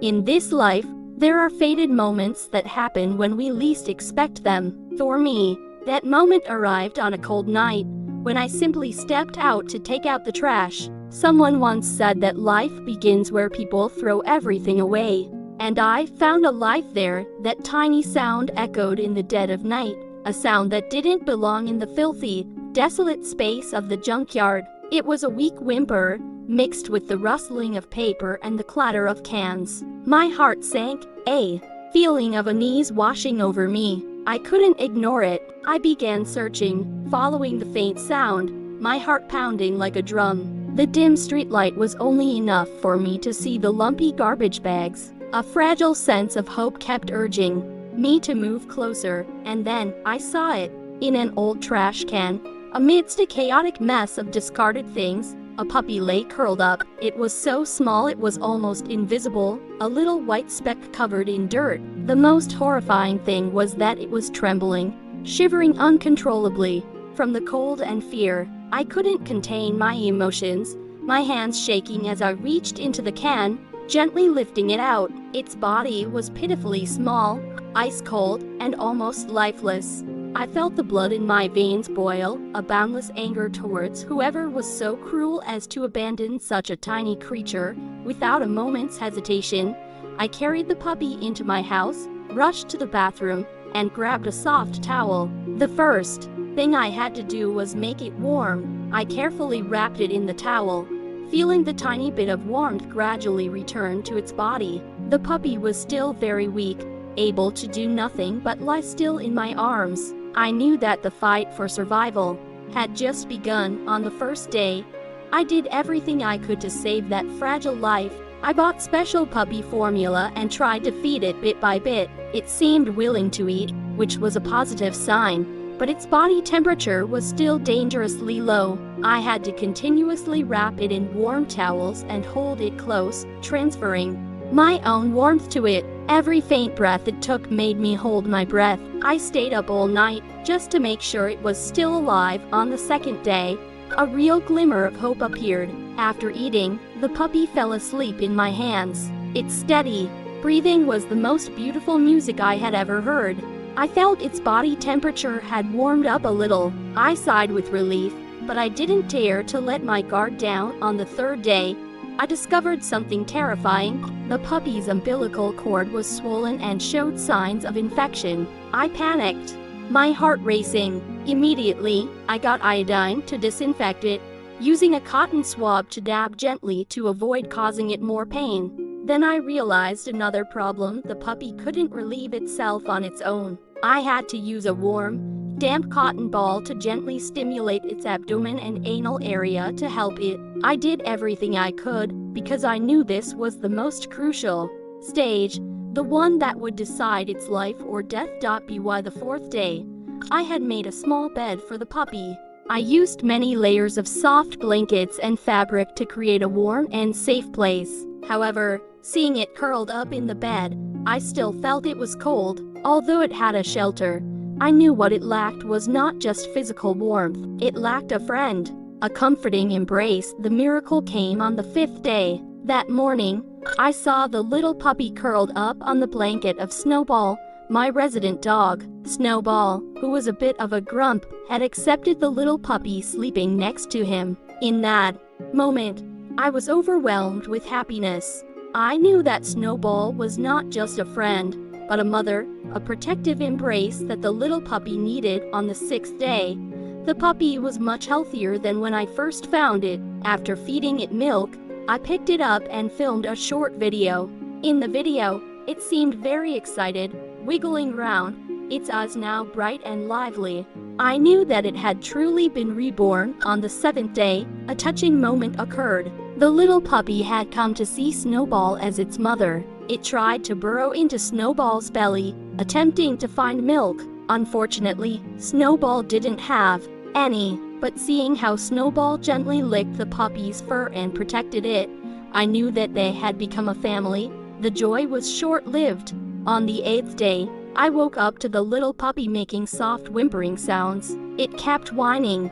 In this life, there are fated moments that happen when we least expect them. For me, that moment arrived on a cold night, when I simply stepped out to take out the trash. Someone once said that life begins where people throw everything away. And I found a life there. That tiny sound echoed in the dead of night, a sound that didn't belong in the filthy, desolate space of the junkyard. It was a weak whimper, mixed with the rustling of paper and the clatter of cans. My heart sank, a feeling of unease washing over me. I couldn't ignore it. I began searching, following the faint sound, my heart pounding like a drum. The dim streetlight was only enough for me to see the lumpy garbage bags. A fragile sense of hope kept urging me to move closer, and then I saw it. In an old trash can, amidst a chaotic mess of discarded things, a puppy lay curled up. It was so small it was almost invisible, a little white speck covered in dirt. The most horrifying thing was that it was trembling, shivering uncontrollably from the cold and fear. I couldn't contain my emotions, my hands shaking as I reached into the can, gently lifting it out. Its body was pitifully small, ice cold, and almost lifeless. I felt the blood in my veins boil, a boundless anger towards whoever was so cruel as to abandon such a tiny creature. Without a moment's hesitation, I carried the puppy into my house, rushed to the bathroom, and grabbed a soft towel. The first thing I had to do was make it warm. I carefully wrapped it in the towel, feeling the tiny bit of warmth gradually return to its body. The puppy was still very weak, able to do nothing but lie still in my arms. I knew that the fight for survival had just begun. On the first day, I did everything I could to save that fragile life. I bought special puppy formula and tried to feed it bit by bit. It seemed willing to eat, which was a positive sign, but its body temperature was still dangerously low. I had to continuously wrap it in warm towels and hold it close, transferring my own warmth to it. Every faint breath it took made me hold my breath. I stayed up all night, just to make sure it was still alive. On the second day, a real glimmer of hope appeared. After eating, the puppy fell asleep in my hands. Its steady breathing was the most beautiful music I had ever heard. I felt its body temperature had warmed up a little. I sighed with relief, but I didn't dare to let my guard down. On the third day, I discovered something terrifying. The puppy's umbilical cord was swollen and showed signs of infection. I panicked, my heart racing. Immediately, I got iodine to disinfect it, using a cotton swab to dab gently to avoid causing it more pain. Then I realized another problem: the puppy couldn't relieve itself on its own. I had to use a warm, damp cotton ball to gently stimulate its abdomen and anal area to help it. I did everything I could, because I knew this was the most crucial stage, the one that would decide its life or death. By the fourth day, I had made a small bed for the puppy. I used many layers of soft blankets and fabric to create a warm and safe place. However, seeing it curled up in the bed, I still felt it was cold. Although it had a shelter, I knew what it lacked was not just physical warmth. It lacked a friend, a comforting embrace. The miracle came on the fifth day. That morning, I saw the little puppy curled up on the blanket of Snowball, my resident dog. Snowball, who was a bit of a grump, had accepted the little puppy sleeping next to him. In that moment, I was overwhelmed with happiness. I knew that Snowball was not just a friend, but a mother, a protective embrace that the little puppy needed. On the sixth day, the puppy was much healthier than when I first found it. After feeding it milk, I picked it up and filmed a short video. In the video, it seemed very excited, wiggling around, its eyes now bright and lively. I knew that it had truly been reborn. On the seventh day, a touching moment occurred. The little puppy had come to see Snowball as its mother. It tried to burrow into Snowball's belly, attempting to find milk. Unfortunately, Snowball didn't have any, but seeing how Snowball gently licked the puppy's fur and protected it, I knew that they had become a family. The joy was short-lived. On the eighth day, I woke up to the little puppy making soft whimpering sounds. It kept whining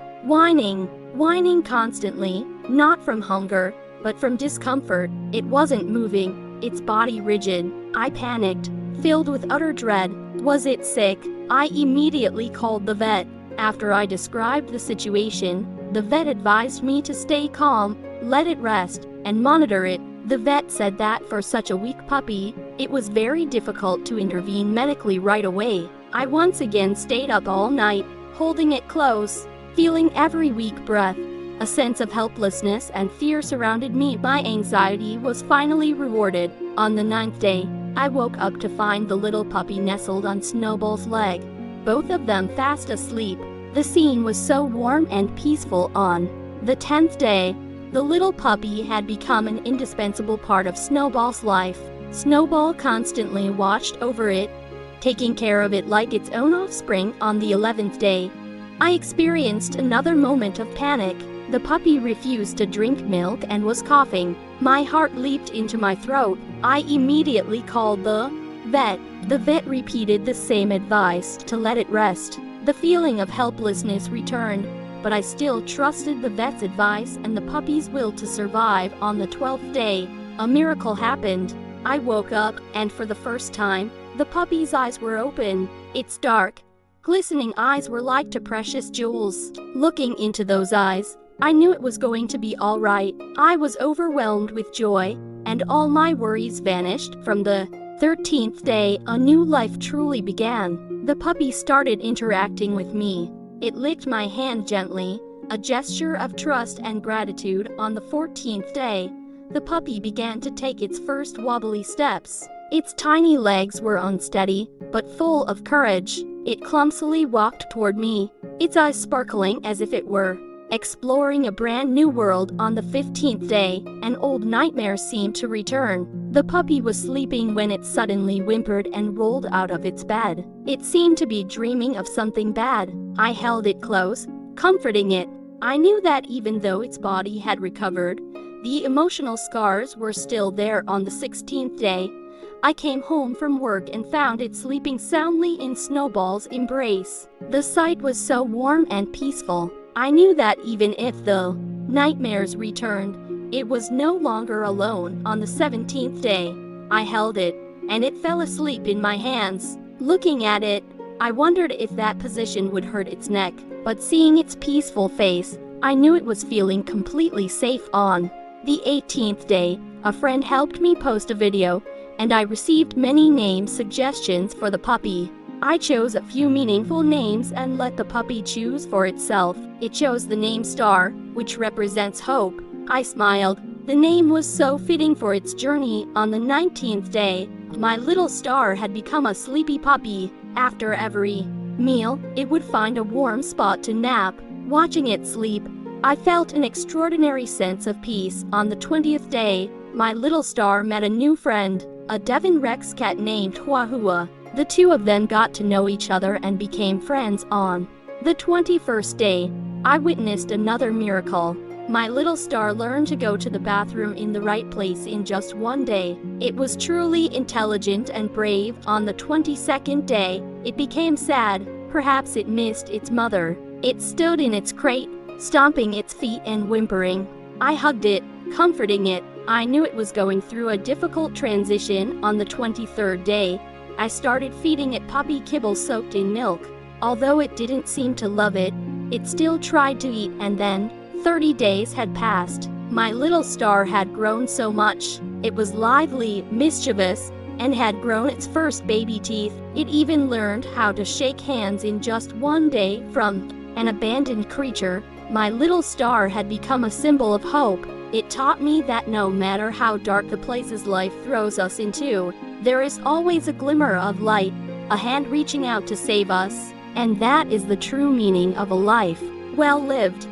constantly, not from hunger, but from discomfort. It wasn't moving, its body rigid. I panicked, filled with utter dread. Was it sick? I immediately called the vet. After I described the situation, the vet advised me to stay calm, let it rest, and monitor it. The vet said that for such a weak puppy, it was very difficult to intervene medically right away. I once again stayed up all night, holding it close, feeling every weak breath. A sense of helplessness and fear surrounded me. My anxiety was finally rewarded. On the 9th day, I woke up to find the little puppy nestled on Snowball's leg, both of them fast asleep. The scene was so warm and peaceful. On the 10th day, the little puppy had become an indispensable part of Snowball's life. Snowball constantly watched over it, taking care of it like its own offspring. On the 11th day, I experienced another moment of panic. The puppy refused to drink milk and was coughing. My heart leaped into my throat. I immediately called the vet. The vet repeated the same advice, to let it rest. The feeling of helplessness returned, but I still trusted the vet's advice and the puppy's will to survive. On the 12th day, a miracle happened. I woke up, and for the first time, the puppy's eyes were open. Its dark, glistening eyes were like two precious jewels. Looking into those eyes, I knew it was going to be all right. I was overwhelmed with joy, and all my worries vanished. From the 13th day, a new life truly began. The puppy started interacting with me. It licked my hand gently, a gesture of trust and gratitude. On the 14th day, the puppy began to take its first wobbly steps. Its tiny legs were unsteady, but full of courage. It clumsily walked toward me, its eyes sparkling as if it were exploring a brand new world. On the 15th day, an old nightmare seemed to return. The puppy was sleeping when it suddenly whimpered and rolled out of its bed. It seemed to be dreaming of something bad. I held it close, comforting it. I knew that even though its body had recovered, the emotional scars were still there. On the 16th day, I came home from work and found it sleeping soundly in Snowball's embrace. The sight was so warm and peaceful. I knew that even if the nightmares returned, it was no longer alone. On the 17th day, I held it, and it fell asleep in my hands. Looking at it, I wondered if that position would hurt its neck, but seeing its peaceful face, I knew it was feeling completely safe. On the 18th day, a friend helped me post a video, and I received many name suggestions for the puppy. I chose a few meaningful names and let the puppy choose for itself. It chose the name Star, which represents hope. I smiled. The name was so fitting for its journey. On the 19th day, my little Star had become a sleepy puppy. After every meal, it would find a warm spot to nap. Watching it sleep, I felt an extraordinary sense of peace. On the 20th day, my little Star met a new friend, a Devon Rex cat named Huahua. The two of them got to know each other and became friends. On the 21st day, I witnessed another miracle. My little Star learned to go to the bathroom in the right place in just one day. It was truly intelligent and brave. On the 22nd day, it became sad. Perhaps it missed its mother. It stood in its crate, stomping its feet and whimpering. I hugged it, comforting it. I knew it was going through a difficult transition. On the 23rd day, I started feeding it puppy kibble soaked in milk. Although it didn't seem to love it, it still tried to eat. And then, 30 days had passed. My little Star had grown so much. It was lively, mischievous, and had grown its first baby teeth. It even learned how to shake hands in just one day. From an abandoned creature, my little Star had become a symbol of hope. It taught me that no matter how dark the places life throws us into, there is always a glimmer of light, a hand reaching out to save us. And that is the true meaning of a life well lived.